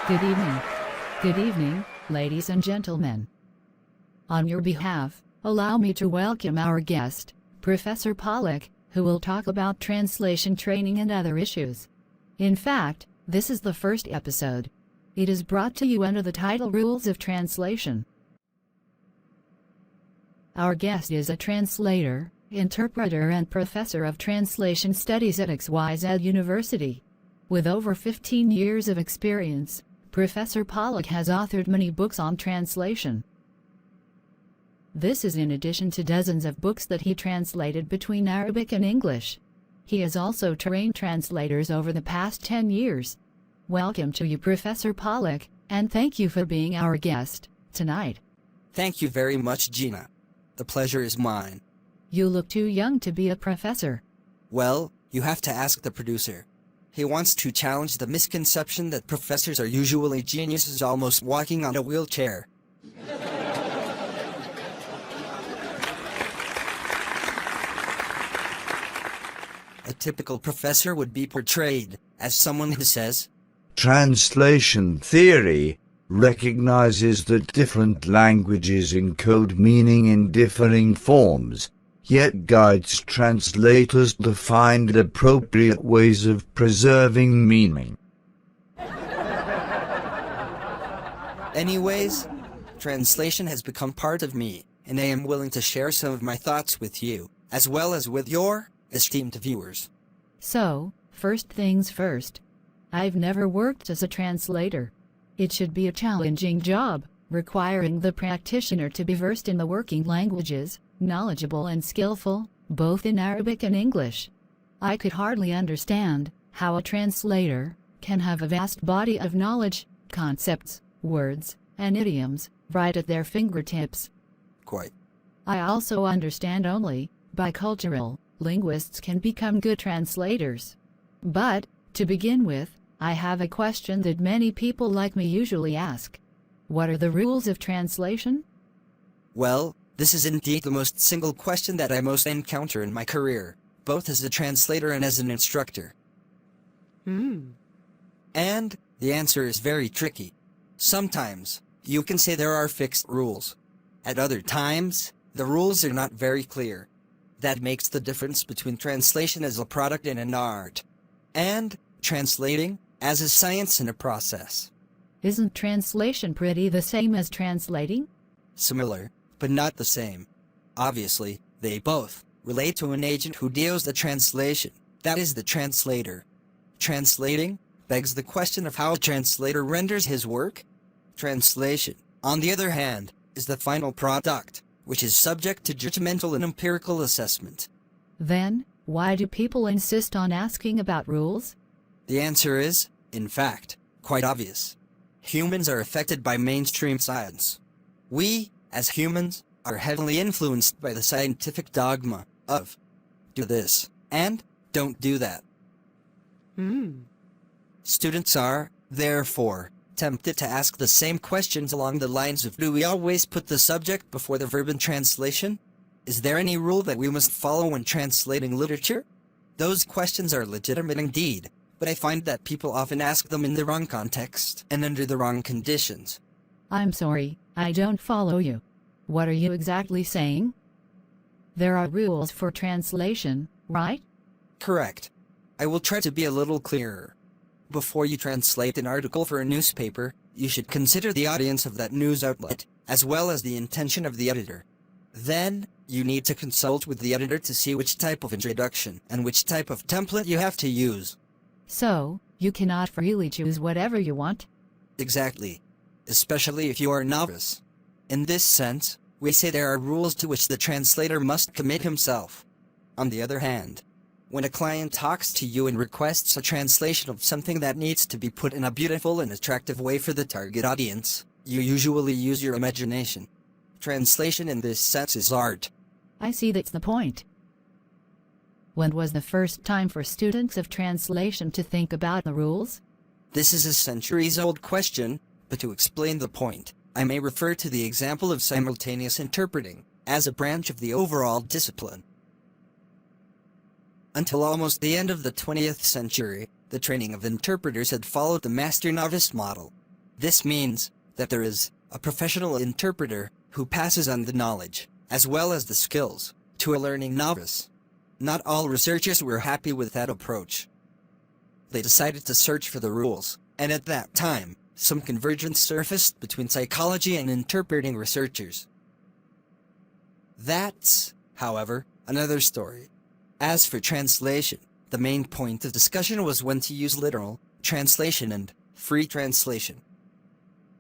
Good evening. Good evening, ladies and gentlemen. On your behalf, allow me to welcome our guest, Professor Pollock, who will talk about translation training and other issues. In fact, this is the first episode. It is brought to you under the title Rules of Translation. Our guest is a translator, interpreter and professor of translation studies at XYZ University. With over 15 years of experience, Professor Pollock has authored many books on translation. This is in addition to dozens of books that he translated between Arabic and English. He has also trained translators over the past 10 years. Welcome to you, Professor Pollock, and thank you for being our guest tonight. Thank you very much, Gina. The pleasure is mine. You look too young to be a professor. Well, you have to ask the producer. He wants to challenge the misconception that professors are usually geniuses almost walking on a wheelchair. A typical professor would be portrayed as someone who says, "Translation theory recognizes that different languages encode meaning in differing forms, yet guides translators to find appropriate ways of preserving meaning." Anyways, translation has become part of me, and I am willing to share some of my thoughts with you, as well as with your esteemed viewers. So, first things first. I've never worked as a translator. It should be a challenging job, requiring the practitioner to be versed in the working languages, knowledgeable and skillful, both in Arabic and English. I could hardly understand how a translator can have a vast body of knowledge, concepts, words, and idioms right at their fingertips. Quite. I also understand only bicultural linguists can become good translators. But, to begin with, I have a question that many people like me usually ask. What are the rules of translation? Well, this is indeed the most single question that I most encounter in my career, both as a translator and as an instructor. And the answer is very tricky. Sometimes, you can say there are fixed rules. At other times, the rules are not very clear. That makes the difference between translation as a product and an art, and translating as a science and a process. Isn't translation pretty the same as translating? Similar, but not the same. Obviously, they both relate to an agent who deals the translation, that is the translator. Translating begs the question of how a translator renders his work. Translation, on the other hand, is the final product, which is subject to judgmental and empirical assessment. Then, why do people insist on asking about rules? The answer is, in fact, quite obvious. Humans are affected by mainstream science. We, as humans, are heavily influenced by the scientific dogma of do this and don't do that. Students are, therefore, tempted to ask the same questions along the lines of, do we always put the subject before the verb in translation? Is there any rule that we must follow when translating literature? Those questions are legitimate indeed, but I find that people often ask them in the wrong context and under the wrong conditions. I'm sorry, I don't follow you. What are you exactly saying? There are rules for translation, right? Correct. I will try to be a little clearer. Before you translate an article for a newspaper, you should consider the audience of that news outlet, as well as the intention of the editor. Then, you need to consult with the editor to see which type of introduction and which type of template you have to use. So, you cannot freely choose whatever you want? Exactly. Especially if you are a novice. In this sense, we say there are rules to which the translator must commit himself. On the other hand, when a client talks to you and requests a translation of something that needs to be put in a beautiful and attractive way for the target audience, you usually use your imagination. Translation in this sense is art. I see, that's the point. When was the first time for students of translation to think about the rules? This is a centuries-old question, but to explain the point, I may refer to the example of simultaneous interpreting, as a branch of the overall discipline. Until almost the end of the 20th century, the training of interpreters had followed the master-novice model. This means that there is a professional interpreter who passes on the knowledge, as well as the skills, to a learning novice. Not all researchers were happy with that approach. They decided to search for the rules, and at that time, some convergence surfaced between psychology and interpreting researchers. That's, however, another story. As for translation, the main point of discussion was when to use literal translation and free translation.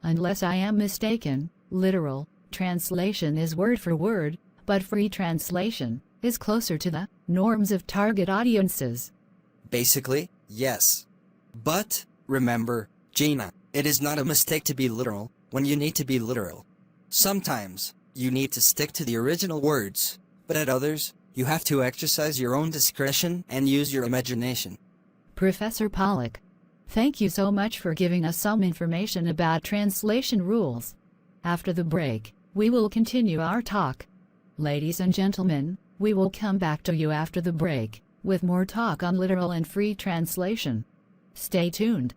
Unless I am mistaken, literal translation is word for word, but free translation is closer to the norms of target audiences. Basically, yes. But, remember, Gina, it is not a mistake to be literal when you need to be literal. Sometimes, you need to stick to the original words, but at others, you have to exercise your own discretion and use your imagination. Professor Pollack, thank you so much for giving us some information about translation rules. After the break, we will continue our talk. Ladies and gentlemen, we will come back to you after the break with more talk on literal and free translation. Stay tuned.